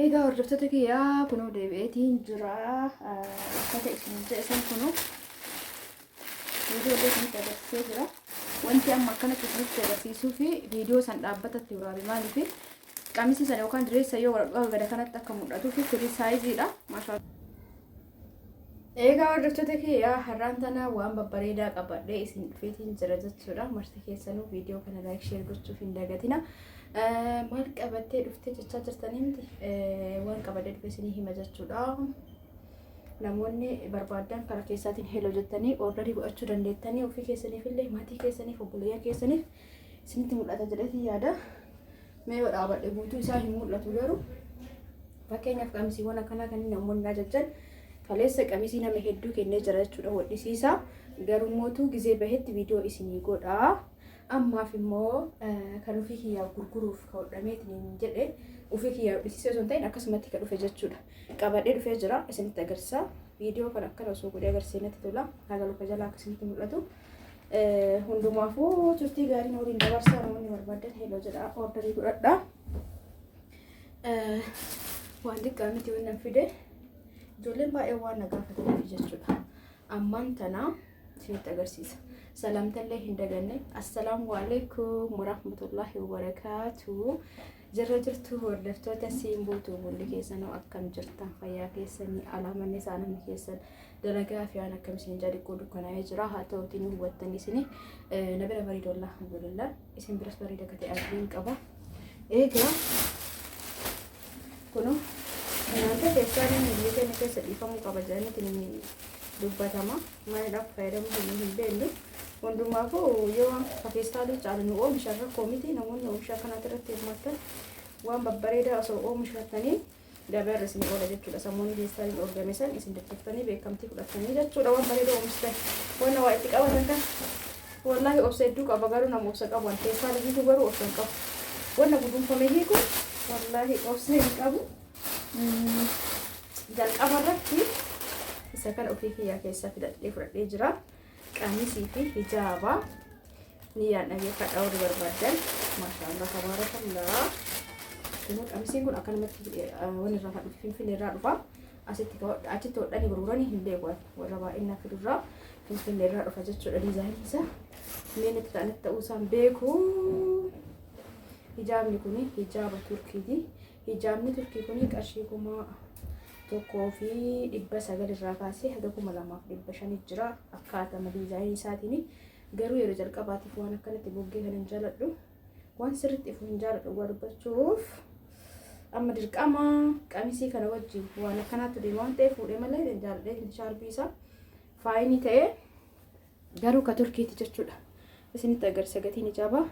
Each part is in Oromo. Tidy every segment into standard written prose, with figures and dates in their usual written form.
Egaa hordoftoota kiyyaa kunoo deebi'eetiin jira. Uffata isin jedhan kunoo viidiyoo isinitti agarsiisee jira. Wanti amma akkanatti isinitti agarsiisuu fi viidiyoo san dhaabbatatti waraabe maaliifi qamisi sana yookaan direessa yoo gada kanatti akka mul'atuu fi firii saayiziidha. Egaa hordoftoota kiyyaa har'aan tana waan babbareedaa qabadhee isin dhufeetiin jira jechuudha. Marti keessanuu viidiyoo kana laayik sheer gochuuf hin dagatina. Maal qabattee dhuftee jechaa jirtanii miti waan qabadhee dhufe isinii hima jechuudha. Namoonni barbaadan karaa keessaatiin heloo jettanii ordarii godhachuu dandeettanii ofii keessaniif illee maatii keessaniif obboleeyyan keessaniif isinitti mul'ata jedheetii yaada. Mee yoo dhaabadhe guutuu isaa hin mul'atu garuu fakkeenyaaf qamisiiwwan akkanaa kan namoonni ajajjan kaleessa qamisii nama hedduu kennee jira jechuudha hodhisiisa. Garuu mootuu gizee bahetti viidiyoo isinii godha. Ammaaf immoo kan ofii kiyyaa gurguruuf hodhameetiin jedhe ofii kiyyaa hodhisiisee osoo hin ta'in akkasumatti kan dhufe jechuudha. Qabadhee dhufee jira isinitti agarsiisa. Viidiyoo kana akkana osoo godhee agarsiisee natti tola. Haga luka jalaa akkasumatti mul'atu. Hundumaafuu turtii gaarii waliin dabarsaa namoonni barbaadan heloo jedha ordarii godhadha. Waan xiqqaa miti waan nan fide. Ijoolleen baay'ee waan na gaafataniif jechuudha. Ammaan tana isinitti agarsiisa. Salaamtallee hin daganne. Assalaamu alaikum warahmatullahi wabarakaatuh. Jirra jirtu hordoftoota simbuutu bulli keessanoo akkam jirtan fayyaa keessanii alaamanni isaanii keessan dalagaa fi aan akkam isin jaadikoo dukkanaa'ee jira. Haa ta'uutiin hubattanii isini na bira bareedolla alhamdulillah. Isin biras bareeda akka ta'e argiin qaba. Egaa kunoo nyaata keessaan inni kenna keessa dhiifamuu qaba jedhaniitiin dubbatama. Maaliidhaaf fayyadamuu hin beeknu. Hundumaafuu yoo feestaalii caalanii oomisha rakkoo miti. Namoonni oomisha kanatti irratti hirmaatan waan babbareedaa osoo oomishatanii dabarre isin oola jechuudha. Sammuun feestaaliin oorgame san isin daddeeftanii beekamtii fudhatanii jechuudha. Waan bareedaa oomishtan waan waa itti qabatan kan wallaahi obsa hedduu qaba garuu nama obsa qabu. Feestaalii hiiku garuu obsa hin qabu. Wanna gudunfame hiiku wallaahi obsa hin qabu. Jalqaba irratti isa kana ofii kiyyaa keessaa fudhadhee jira. Qamisii fi hijaaba ni yaadamee kadhaa warri barbaadan maashaallah tabarakallah. Qamisiin kun akkanumatti waan irraa kan dhufe Finfinnee irraa dhufa. Achitti hodhanii gurguranii hin beekan warra baay'inaa fidurraa Finfinnee irraa dhufa jechuudha. Diizaayinii isaa meen itti ta'anitti ta'uu isaan beeku. Hijaabni kun hijaaba Turkiiti. Hijaabni Turkii kun qarshii 1,900 irraa kaasee haga 2,500 jira. Akkaataa diizaayinii isaatiin garuu yeroo jalqabaatiif waan akkanatti boggee kan hin jaaladhu. Waan sirriitti ifu hin jaaladhu waa dubbachuuf. Amma dirqama qamisii kana wajjin waan akkanaatti deema waan ta'eef fuudhee malee hin jaaladhee shaarbii isaa faayinii ta'ee garuu ka Turkiiti jechuudha. Isinitti agarsiisa gatiin hijaabaa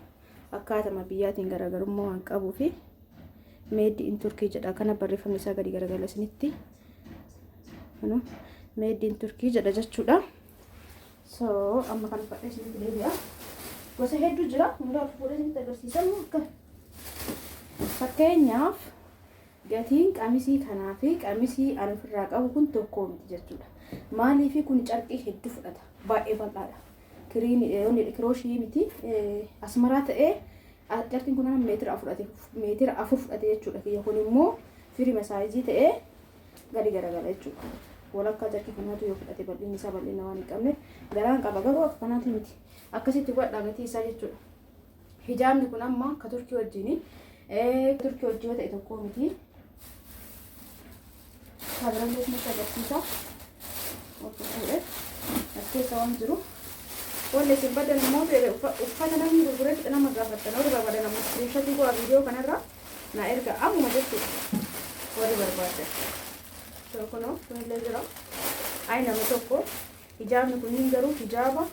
akkaataa biyyaatiin garaagarummaa waan qabuufi. Made in Turkey jedha kana barreeffamni isaa gadi garagala isinitti made in Turkey jedha jechuudha. So amma kan fadhee isinitti deebi'a. Gosa hedduu jira. Hundaa fuudhee isinitti agarsiisan akka fakkeenyaaf gatiin qamisii kanaa fi qamisii ani ofirraa qabu kun tokko miti jechuudha. Maaliif kun carqii hedduu fudhata. Baay'ee bal'aadha. Kirooshii miti asmaraa ta'ee carqiin kun meetira 4 fudhate jechuudha. Kiyya kun immoo firima saayizii ta'ee gadi garagala jechuudha. Walakkaa carqii kanaatu yoo fudhate bal'inni isaa bal'ina waan hin qabne garaan qaba garuu akka kanaatu miti. Akkasitti godhaa gatii isaa jechuudha. Hijaabni kun amma ka Turkii wajjin yoo ta'e tokko miti. Kabarallee isinitti agarsiisa. As keessa waan jiru. Wanti isin badan immoo uffata namni gurguretti nama gaafatan warri barbaadan nama screenshot godhaa viidiyoo kanarra na erga ammuma jechuudha warri barbaadan. Kunoo kunillee jira. Namni tokko hijaabni kunniin garuu hijaaba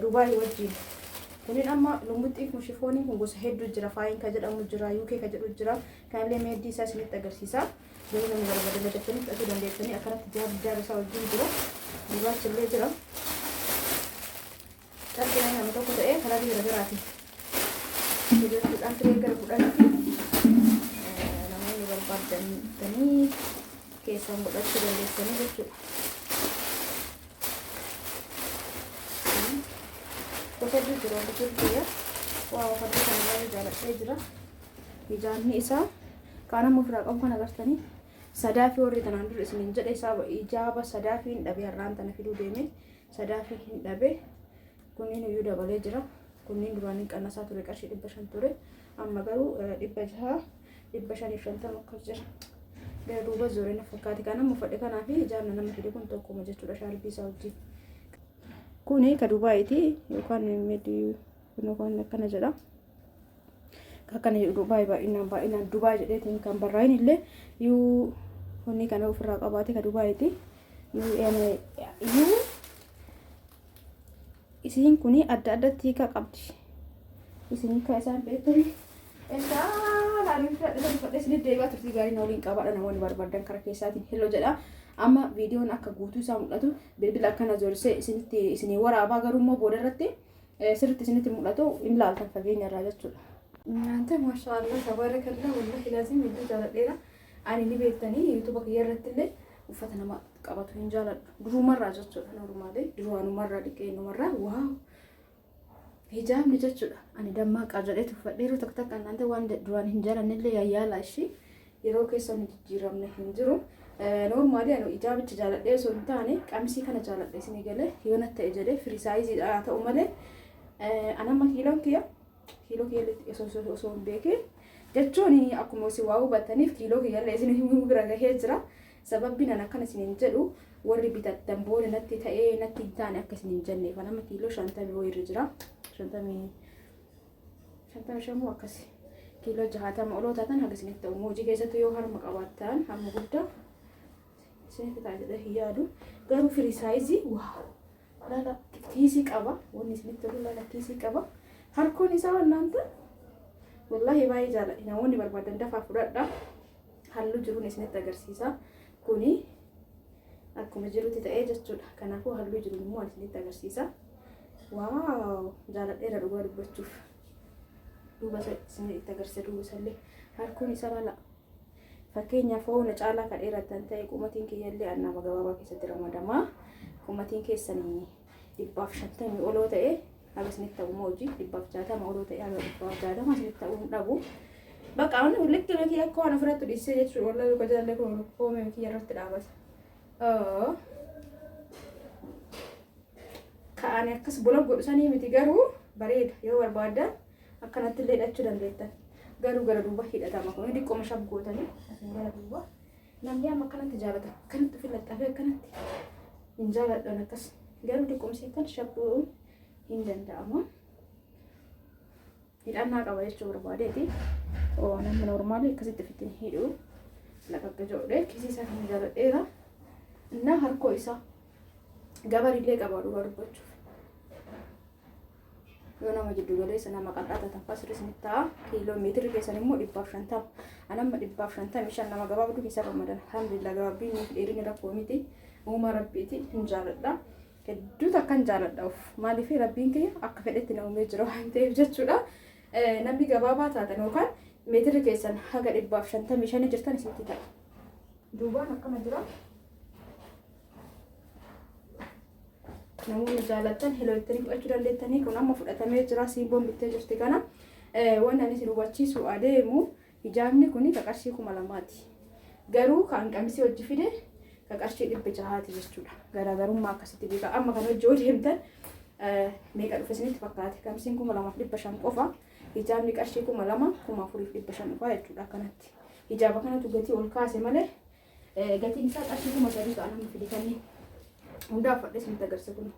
Dubaay wajjin. Kunniin amma lumbuxxii kun shifooniin kun gosa hedduu jira. Faayin ka jedhamu jira, UK ka jedhu jira. Kanallee meeddii isaa isinitti agarsiisa. Garuu namni barbaadan jettanii fudhachuu dandeessanii akkanatti hijaaba isaa wajjin jira. Gurraachillee jira. Carqii nama tokko ta'ee karaa garaagaraati. Jechuudhaan turee gara fudhatti namoonni barbaadanii keessan godhachuu dandeessanii jechuudha. Gosa hedduu jira wanti turkiidha. Waa uffata kana baay'ee jaaladhee jira. Hijaabni isaa Kana mufraa qabu kana agartanii sadaafi warri tanaan dura isiniin jedhe ijaaba sadaafi hin dhabe har'aan tana fiduu deeme sadaafi hin dhabe kunniin iyyuu dabalee jira. Kunniin duraan qannasaa ture qarshii 500 ture amma garuu 600 550 akkas jira. Gara duuba zooree na fakkaate kana mufadhe kanaa fi ijaarna nama fide kun tokkuma jechuudha shaalbii isaa wajjin. Kuni ka Dubaayiiti yookaan meedii kun akkana jedha. Akkana Dubaay baay'inaan Dubaay jedheetiin kan barraa'in illee yuu kuni kana ofirraa qabaate ka Dubaayiiti. Yuu isiin kuni adda addatti hiika qabdi. Isiin hiika isaan beektanii egaa laaliin fudhadhe isin deebi'aa turtii gaarii na waliin qabaadha namoonni barbaadan karaa keessaatiin hello jedha. Amma viidiyoon akka guutuu isaa mul'atu bilbila akkana zoorsee isinii waraabaa garuu immoo booda irratti sirriitti isinitti mul'atu hin laaltan fageenya irraa jechuudha. Nyaata maashaallah tabarakallah wallahi laazim hedduu jaaladheera. Ani ni beektanii yuutuuba kiyya irratti illee uffata nama qabatu hin jaaladhu. Durumarraa jechuudha normaalee duraanumarraa dhiqeenumarraa waaw hijaabni jechuudha. Ani dammaa qaadadhee tuffadheeru takka takka annante waan duraan hin jaalanne illee yayyaala ishii yeroo keessa ni jijjiiramne hin jiru. Normaalii ani ijaabicha jaaladhee osoo hin taane qamisii kana jaaladhee isinii galee yoo natti ta'e jedhee firii saayiziidha haa ta'u malee anamma kiiloo kiyya osoo hin beekin jechuun akkuma isin waa hubattaniif kiiloo kiyyallee isin himuu bira gahee jira. Sababbiin an akkana isiniin jedhu warri bitattan booda natti ta'ee natti hin taane akka isiniin jenneef anamma kiiloo 50 wayirra jira. 55 akkasi kiiloo 60 oloo taatan haga isinitti ta'u hojii keessatti yoo harma qabaattan harma guddaa isinitti ta'a jedhee hin yaadu. Garuu firii saayizii waaw laala kiisii qaba wanni isinitti tolu laala kiisii qaba. Harkoon isaa wannaanta wallahi baay'ee jaaladha. Namoonni barbaadan dafaa fudhadha. Halluu jiruun isinitti agarsiisa. Kuni akkuma jirutti ta'ee jechuudha. Kanaafuu halluu jiruun immoo isinitti agarsiisa. Waaw jaaladheera dhugaa dubbachuuf. Duuba isinitti agarsiisa duuba isallee harkoon isaa laala. Fakkeenyaaf foona caalaa kan dheeratan ta'e qumatiin kiyyallee annama gabaabaa keessatti ramadama. Qumatiin keessanii 150 oloo ta'e haga isinitti ta'u hojii 160 oloo ta'e haga 160 isinitti ta'uu dhabu. Bakka ani likki maki akka waan ofirratti dhiisee jechuudha. Wallahi ko jaalle ko koomee maki irratti dhaabata. Kaani akkas bola godhusanii miti garuu bareeda yoo barbaadan akkanatti illee hidhachuu dandeettan. Garuu gara duuba hidhatama kun dhiqqoma shabgootanii asin gara duuba namni amma akkanatti jaalata akkanatti filaxxafee akkanatti hin jaaladhan akkas garuu dhiqqomsiitan shabgoon hin danda'ama. Hidhannaa qaba jechuu barbaadeeti. Namni normaalii akkasitti ofitti hidhu lafa joodhee kiisii isaa kan jaaladheera. Innaa harkoo isaa gabarillee qaba dhugaa dubbachuuf. Yoo nama jiddu galeessa nama qal'aata tanfas risnitti ta'a. Kiiloomeetiri keessan immoo 150. Anamma 155 nama gabaabduu keessa ramadan. Alhamdulillah gabaabbiin dheerina rakkoo miti. Uuma rabbiiti hin jaaladha. Hedduu takkan jaaladha of. Maaliif rabbiin kiyya akka fedhetti na uumee jira waan ta'eef jechuudha. Namni gabaabaa taatan yookaan meetira keessan haga 155 jirtan isinitti ta'a. Duubaan akkana jira. Namoonni jaalatan heloottanii fudhachuu dandeettanii kun amma fudhatamee jira simboon bittee jirti kana wanni ani isin hubachiisu adeemu hijaabni kun qarshii 200ti. Garuu kan qamisii hojii fide qarshii 600ti jechuudha. Garaagarummaa akkasitti beeka. Amma kan hojii deemtan meeqa dhufe isinitti fakkaate qamisiin 2500 qofa. Hijaabni qarshii 2000 4500 qofa jechuudha akkanatti. Hijaaba kanatu gatii ol kaase malee gatiin isaa qarshii 3000 ta'an amma fidetanii hundaaf fadhe isinitti agarsiisa kun.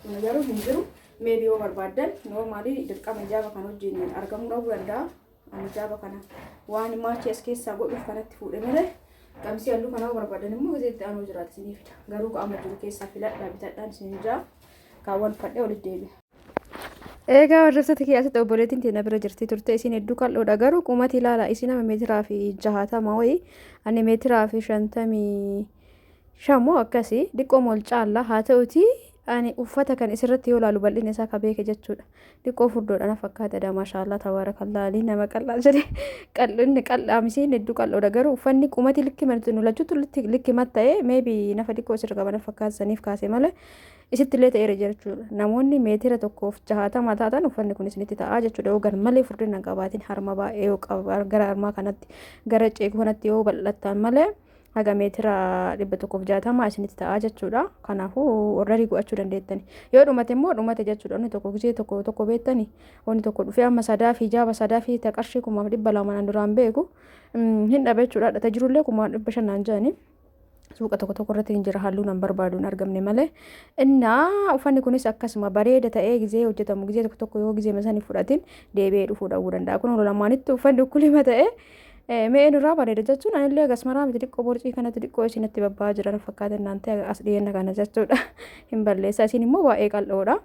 Kun garuu hin jiru meebii yoo barbaadan noormaalii dirqama hijaaba kan hojiin argamuu dhabuu danda'a. Ani hijaaba kana waan maachii as keessaa godhuuf kanatti fuudhe malee qamisii halluu kanaa barbaadan immoo gazeetti aanuu jiraata isinii fida. Garuu qaama jiru keessaa filadhaa bitadhaan isin jaa kaawwan fadhe walitti deebi'a. Egaa hordoftoota keessatti obboleettiin teenya bira jirti turte isin hedduu qal'oodha garuu qumati ilaala isin nama meetiraa fi 60 wayii ani meetiraa fi 50 shamoo akkasii dhiqqoo ol caalla haa ta'uti ani uffata kan isirratti yoo laalu bal'ina isaa ka beeke jechuudha. Dhiqqoo furdoodhaan fakkaatadha maashaallah tabaarakallaa nama qal'aa jedhe qal'inni qal'aamisiin hedduu qal'oodha garuu uffanni qumati likki marti nulachuutu likki matta'e meebii nafa dhiqqoo isirra qaban fakkaataniif kaase malee isittillee ta'eera jechuudha. Namoonni meetira tokkoof 60 taatan uffanni kun isinitti ta'a jechuudha. Yoo gar malee furdina qabaatiin harma baay'ee yoo gara harmaa kanatti gara ceekuu kanatti yoo bal'attan malee haga meetira 160 isinitti ta'a jechuudha. Kanaafuu warri go'achuu dandeettani. Yoo dhumate immoo dhumate jechuudha. Inni tokko gisee tokko beektani. Wanni tokko dhufee amma sadaa fi jaaba sadaa fi qarshii 200 duraan beeku hin dhabe jechuudha. Dhata jirullee 500 jaani. Suuqa tokko irratti hin jira halluu nan barbaaduun argamne malee innaa uffanni kunis akkasuma bareeda ta'ee gizee hojjetamu gizee tokko yoo gizee masanii fudhatin deebi'ee dhufuu dhawuu danda'a. Kun lamaanitti uffanni ukkulima ta'ee mee nurraa bareeda jechuun anillee gasmaraa miti xiqqoo borcii kanatti xiqqoo isinatti babbaa jiran fakkaatan naantee as dhiyeenya kana jechuudha. Hin balleessa isin immoo baay'ee qal'oodha.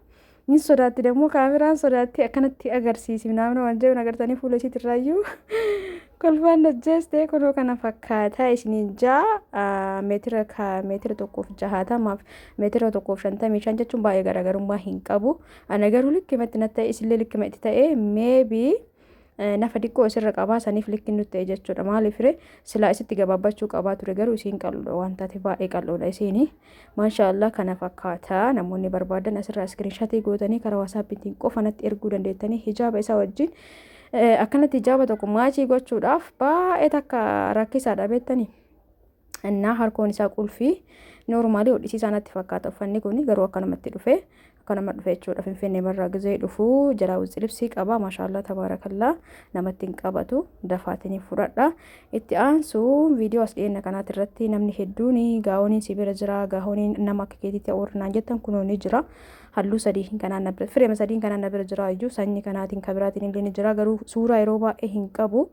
Nin sodaatti demoo kaameraan sodaatti akkanatti agarsiisi naamna waan jedhu agartanii fuula isiitirraayyuu kolfaan dajjeestee kunoo kana fakkaataa isiniin meetira tokkoof 60 meetira tokkoof 55 jechuun baay'ee garaagarummaa hin qabu. Ana garuu likkimatti natti isillee likkimatti ta'ee meebii nafa xiqqoo isirra qabaa saniif likki nutti ta'e jechuudha. Maaliif silaa isitti gabaabbachuu qabaa ture garuu isiin qal'oodha waan taate baay'ee qal'oodha isiin. Maashaallah kana fakkaataa namoonni barbaadan asirraa iskiriinshatii gootanii karaa waasaappiitiin qofa natti erguu dandeettanii hijaaba isaa wajjin akkanatti hijaaba tokko maachii gochuudhaaf baay'ee takka rakkisaadha beektanii. Innaa harkoon isaa qulfii noormaalii hodhisiisaa natti fakkaata uffanni kun garuu akkanumatti dhufe jechuudha. Finfinnee barraa gizee dhufuu jala wixilibsii qaba maashaallah tabaarakallaa namatti hin qabatu dafaatanii fudhadha. Itti aansu viidiyoo as dhiyeenya kanaatti irratti namni hedduun gaa'oniin sibira jira gaa'oniin nama akka keetiitti oolnaan jettan kunoo ni jira. Halluu sadii kanaan na bira fireema sadii kanaan na bira jira iyyuu sanyii kanaatiin kabiraatiin illee ni jira garuu suuraa yeroo baay'ee hin qabu.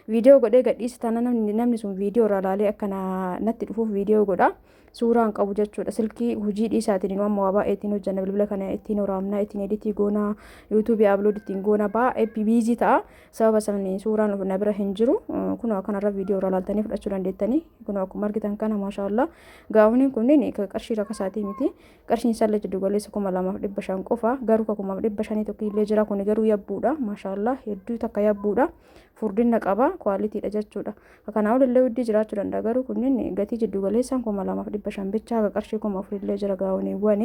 Viidiyoo godhee gadhiisi taana namni sun viidiyoo irraa ilaalee akkana natti dhufuuf viidiyoo godha. Suuraan qabu jechuudha. Silkii hojii dhiisaatiin amma waa baay'eetiin hojjanna bilbila kana ittiin waraabnaa ittiin editii goonaa yuutuubii upload ittiin goonaa baay'ee biizii ta'a. Sababa sanaan suuraan na bira hin jiru. Kunoo kanarra viidiyoo irraa ilaaltanii fudhachuu dandeettanii. Kunoo akkuma argitan kana maashaallah gaa'oniin kunniin qarshii rakasaatii miti. Qarshiin isaallee jiddu galeessa 2500 qofa garuu 2500 tokko illee jira kun garuu yabbuudha maashaallah hedduu takka yabbuudha. Furdina qaba kwaalitiidha jechuudha. Kanaaf illee huddii jiraachuu danda'a garuu kunniin gatii jiddu galeessaan 2500 bicha qarshii 4000 illee jira gaa'oniiwwan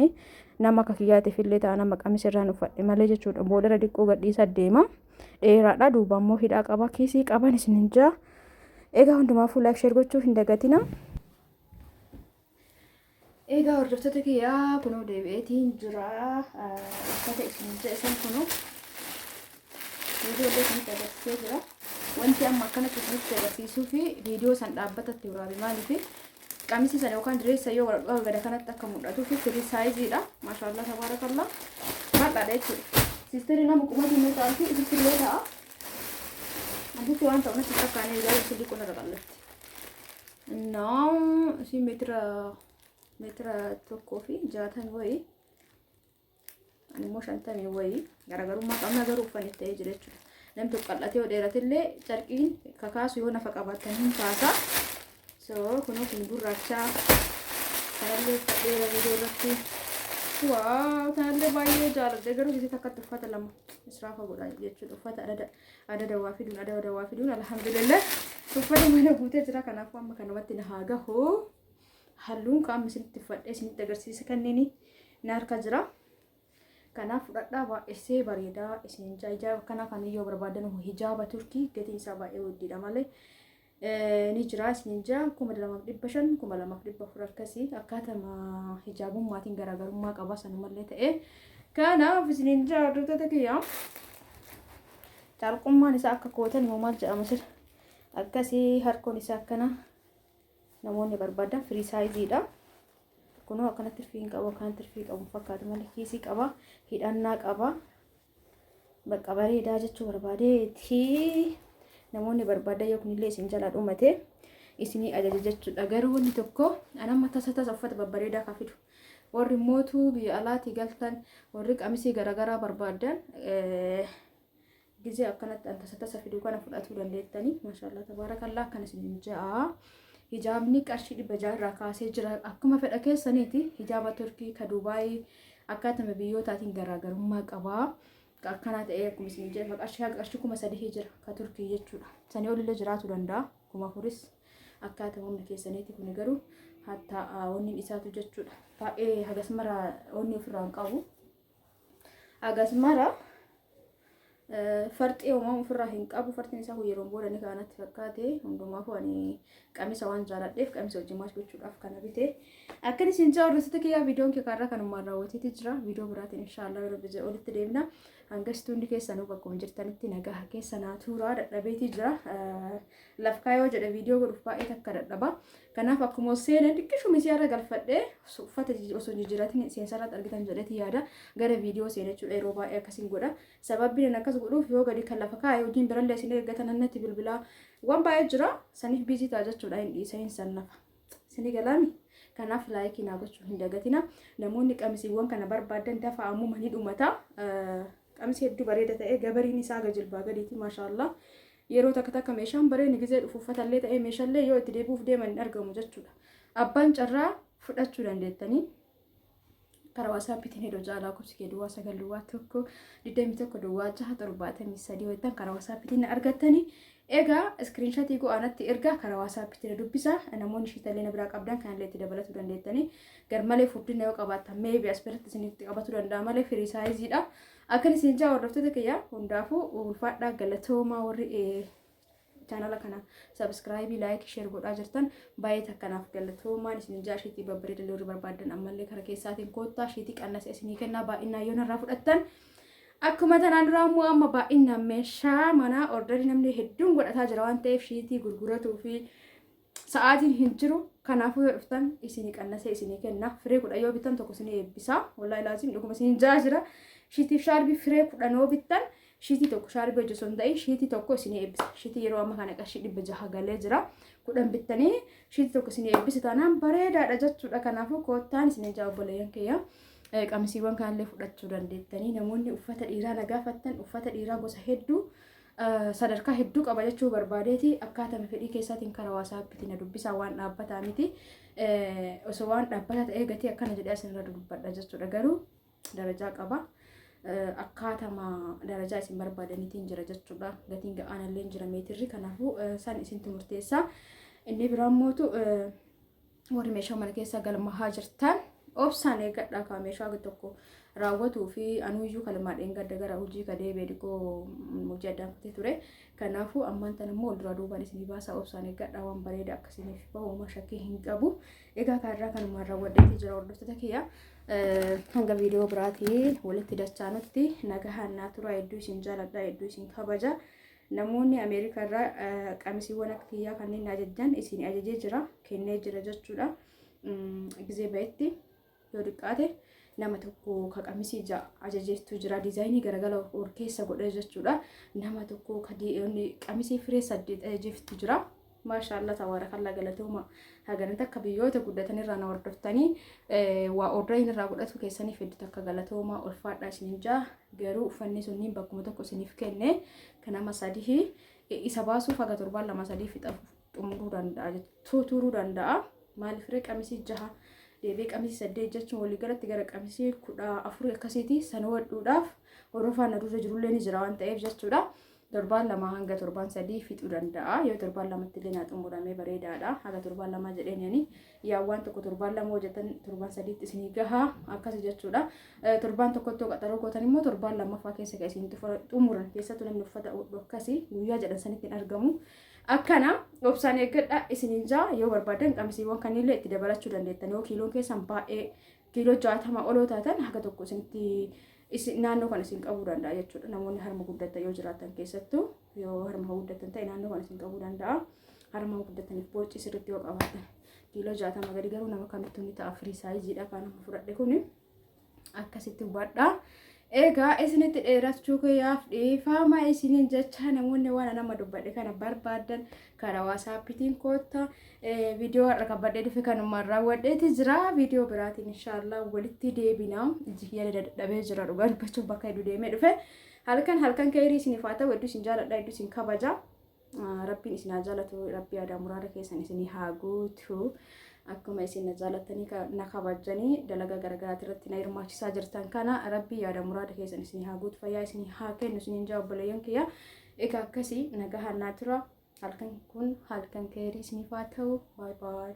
nama akka kiyyaatiif illee ta'a nama qamisirraan uffadhe malee jechuudha. Boodara diqqoo gadhiisa deema dheeraadha duuba immoo hidhaa qaba kiisii qaban isin hin jaa. Egaa hundumaafuu laayik sheer gochuu hin dagatina. Egaa hordoftoota kiyyaa kunoo deebi'eetiin jira uffata isin jedhan kunoo viidiyoo illee isinitti agarsiisee jira. Wanti amma akkanatti isinitti agarsiisuu fi viidiyoo san dhaabbatatti waraabe maaliif qamisii sana yookaan direessa yoo waraqaa gada kanatti akka mul'atuu fi firii saayiziidha. Maashaallah tabaarakallaa bal'aadha jechuudha. Siisterii nama qumatii inni ta'an fi isitti illee ta'a. Asitti waan ta'u natti fakkaanee ilaalu isilii qonna qaqallatti. Innaa isin meetira tokkoo fi 60 wayii ani immoo 50 wayii garaagarummaa qabna garuu uffanni ta'ee jira jechuudha. Namni tokko qal'atee yoo dheeratillee carqiin kakaasu yoo nafa qabaatan hin kaasa. Kunoo kun gurraacha kanallee uffadheera viidiyoo irratti. Waaw kanallee baay'ee jaaladhe garuu gisee takkatti uffata lama israafa godha jechuudha. Uffata adada waa fiduun alhamdulillah uffata mana guutee jira. Kanaafuu amma kanumatti na haa gahu. Halluun qaama isinitti uffadhee isinitti agarsiisa kanneen na harka jira. Kanaaf fudhadhaa baay'ee bareedaa isin hijaaba kana kan yoo barbaadan hijaaba turkii gatiin isaa baay'ee guddaadha malee ni jira isin jaa 2500 2400 akkasii akkaatama hijaabummaatiin garaagarummaa qaba sanumallee ta'e. Kanaaf isin jaa hordoftoota kiyyaa carqummaan isaa akka kootan immoo maal jedhama sir akkasii harkoon isaa akkana namoonni barbaadan firii saayiziidha. Kunoo akkanatti tirfii qaba kan tirfii qabu fakkaatu malee kiisii qaba hidhannaa qaba bakka bareedaa jechuu barbaadeeti. Namoonni barbaadan yoo kunillee isin jala dhumate isinii ajaja jechuudha. Garuu wanni tokko anamma tasa uffata babbareedaa kan fidu warri mootuu biyya alaatii galtan warri qamisii garaagaraa barbaadan gizee akkanatti tasa fiduu kana fudhatuu dandeettanii. Maashaallah tabaarakallaa akkan isin ja'a. Hijaabni qarshii 600 irraa kaasee jira akkuma fedha keessaniiti. Hijaaba turkii ka Dubaayii akkaatuma biyyootaatiin garaagarummaa qaba. Akkana ta'ee akkuma isin jedhe qarshii 3000 jira ka turkii jechuudha. Sanii olillee jiraatu danda'a 4000 akkaataa humna keessaniiti. Kun garuu hatta wanni isaatu jechuudha baay'ee hagas mara wanni ofirraa hin qabu. Hagas mara farxii uumamu ofirraa hin qabu. Farxiin isaa kun yeroo booda ni kaanatti fakkaate. Hundumaaf ani qamisa waan jaaladheef qamisa wajjin maash gochuudhaaf kana bite. Akka isin jaallattu kiyyaa viidiyoon kee kaarraa kanumaan raawwateeti jira. Viidiyoo biraatiin inshallah rabbi olitti deemna. Hangastuundi keessanuu bakkuma jirtanitti nagaa keessanaa tuuraa dadhabeeti jira. Laf kaayoo jedhe viidiyoo godhuuf baay'ee takka dadhaba. Kanaaf akkuma seenan xiqqishuma siyaara galfadhee uffata osoo jijjiiratiin seensarratti argitan jedheeti yaada gara viidiyoo seenachuudha yeroo baay'ee akkasiin godha. Sababbiin akkas godhuuf yoo gadi kan lafa kaayee hojiin birallee isin eeggatan annatti bilbilaa waan baay'ee jira saniif biizii ta'a jechuudha hin dhiisa hin sannafa. Isin galaami. Kanaaf laayikii naa gochuu hin dagatina. Namoonni qamisiiwwan kana barbaadan dafaa ammuma ni dhumata. Qamisi hedduu bareeda ta'e gabariin isaa gajilbaa gadiiti maashaallah. Yeroo takka meeshaan bareedni gizee dhufu uffatallee ta'e meeshaallee yoo itti deebi'uuf deeman hin argamu jechuudha. Abbaan carraa fudhachuu dandeettanii karaa WhatsAppiitiin hedoo jaalaa kubsikee duwwaa 9 duwwaa 1 21 duwwaa 6 73 waytan karaa WhatsAppiitiin argattanii. Egaa iskiriinshatii go'aanatti erga karaa WhatsAppiitiin dubbisa. Namoonni shiitallee na biraa qabdan kanallee itti dabalachuu dandeettanii. Garmalee furdina yoo qabaattan meebi asirratti isinitti qabatuu danda'a malee firii saayiziidha. Akka isin jaa hordoftoota kiyyaa hundaafuu ulfaadhaa galatoomaa warri chaanala kana subscribe like share godhaa jirtan baay'ee takkanaaf galatoomaan isin jaa shiitii babbareeda loorii barbaadan ammallee karaa keessaatiin koottaa shiitii qannasa isinii kennaa baay'inaan yoo narraa fudhattan. Akkuma tanaan duraa immoo amma baay'inaan meeshaa manaa ordarii namni hedduun godhataa jira waan ta'eef shiitii gurguratuu fi sa'aatiin hin jiru. Kanaafuu yoo dhuftan isinii qannasa isinii kenna. Firee 10 yoo bitan tokko isinii eebbisa. Wallahi laazim dhuguma isin jaa jira. Shiitii shaarbii firee 10 yoo bitan shiitii tokko shaarbii hojjetu hin ta'in shiitii tokko isinii eebbisa. Shiitii yeroo amma kana qarshii 600 galee jira. 10 bittanii shiitii tokko isinii eebbisa taanaan bareedaadha jechuudha. Kanaafuu koottaan isinii jaa obboleeyyan kiyya. Qamisiiwwan kanallee fudhachuu dandeettanii. Namoonni uffata dhiiraa nagaafattan uffata dhiiraa gosa hedduu sadarkaa hedduu qaba jechuu barbaadeeti. Akkaataa fedhii keessaatiin karaa WhatsAppiitiin na dubbisaa waan dhaabbataa miti. Osoo waan dhaabbataa ta'ee gatii akkana jedhee asirra dubbadha jechuudha. Garuu darajaa qaba. Akkaataa darajaa isin barbaadaniitiin jira jechuudha. Gatiin ga'aanallee jira meetirri. Kanaafuu san isintu murteessaa. Inni biraan mootu warri meeshaa mana keessa galmahaa jirtan obsaan eeggadhaa kaa meeshaa tokko raawwatuu fi anuuyyuu kalmaadhaan gadda gara hojii kadee beekoo hojii addaan kutee ture. Kanaafuu ammaan tan immoo dura duubaan isinii baasaa obsaan eeggadhaa waan bareeda akkasiniif bahuma shakkii hin qabu. Egaa kaarraa kanumaan raawwadheetii jira hordoftoota kiyya. Hanga viidiyoo biraatiin walitti dachaanutti nagahaan naa tura. Hedduu isin jaaladha, hedduu isin kabaja. Namoonni Ameerikaa irraa qamisiiwwan akka kiyyaa kanneen ajajjan isin ajajee jira kennee jira jechuudha. Gizee ba'etti yoo xiqqaate nama tokko ka qamisii ajajeetu jira diizaayinii garagala ol keessa godhee jechuudha. Nama tokko qamisii firee 8 ajajeetu jira. Maashaallah tabaarakallaa galatooma. Haganatti akka biyyoota guddatan irraa na hordoftanii waa orderiin irraa godhatu keessaniif hedduu akka galatooma ulfaadhaa isiniin jaa. Garuu uffanni sunniin bakkuma tokko isiniif kenne kanama sadii isa baasuuf haga 7-2 fixa xumuruu danda'a turuu danda'a. Maaliif ree qamisii 6 deebii qamisii 8 jechuun walii galatti gara qamisii 14 akkasiiti sana wadhuudhaaf horofaan adurra jirullee ni jira waan ta'eef jechuudha. 7 hanga 3 fixuu danda'a. Yoo 2 illee naa xumuramee bareedaadha. Haga 2 jedheenyani yaa waan tokko 2 hojjetan 3 isinii gaha akkas jechuudha. 1 tokko qaxaroo gootan immoo 2 faa keessa ka isin xumuran keessattuu namni uffata akkasii guyyaa jedhan sanitti argamu. Akkana obsaan eeggadha isiniin jaa. Yoo barbaadan qamisiiwwan kannillee itti dabalachuu dandeettan. Yoo kiiloon keessan baay'ee kiiloo 60 oloo taatan haga tokko isinitti naannoo kan isin qabuu danda'a jechuudha. Namoonni harma guddatan yoo jiraatan keessattuu yoo harma guddatan ta'e naannoo kan isin qabuu danda'a. Harma guddataniif boorci sirriitti yoo qabaatan kiiloo 60 gadi garuu nama kamittuu ni ta'a firii saayiziidha kan nama fudhadhe kun akkasitti hubadhaa. Egaa isinitti dheerachuu kiyyaaf dhiifama isiniin jecha namoonni waan nama dubbadhe kana barbaadan karaa WhatsAppiitiin koottaa viidiyoo har'a qabadhee dhufe kanumaan raawwadheeti jira. Viidiyoo biraatiin inshallah walitti deebinaa. Ijji dadhabee jira dhugaa dubbachuuf bakka hedduu deemee dhufe. Halkan kairii isiniif haa ta'u hedduu isin jaaladha hedduu isin kabaja. Rabbiin isin haa jaalatu rabbi aadaa muraada keessan isinii haa guutu. Akkuma isin jaalatanii na kabajanii dalagaa garagaraati irratti na hirmaachisaa jirtan kana rabbi yaada muraada keessan isinii haa guutu fayyaa isinii haa kennu isiniin jaa obboleeyyan kiyya. Egaa akkasii nagahaan naa tura. halkan kun halkan keerii isiniif haa ta'u. Baay baay.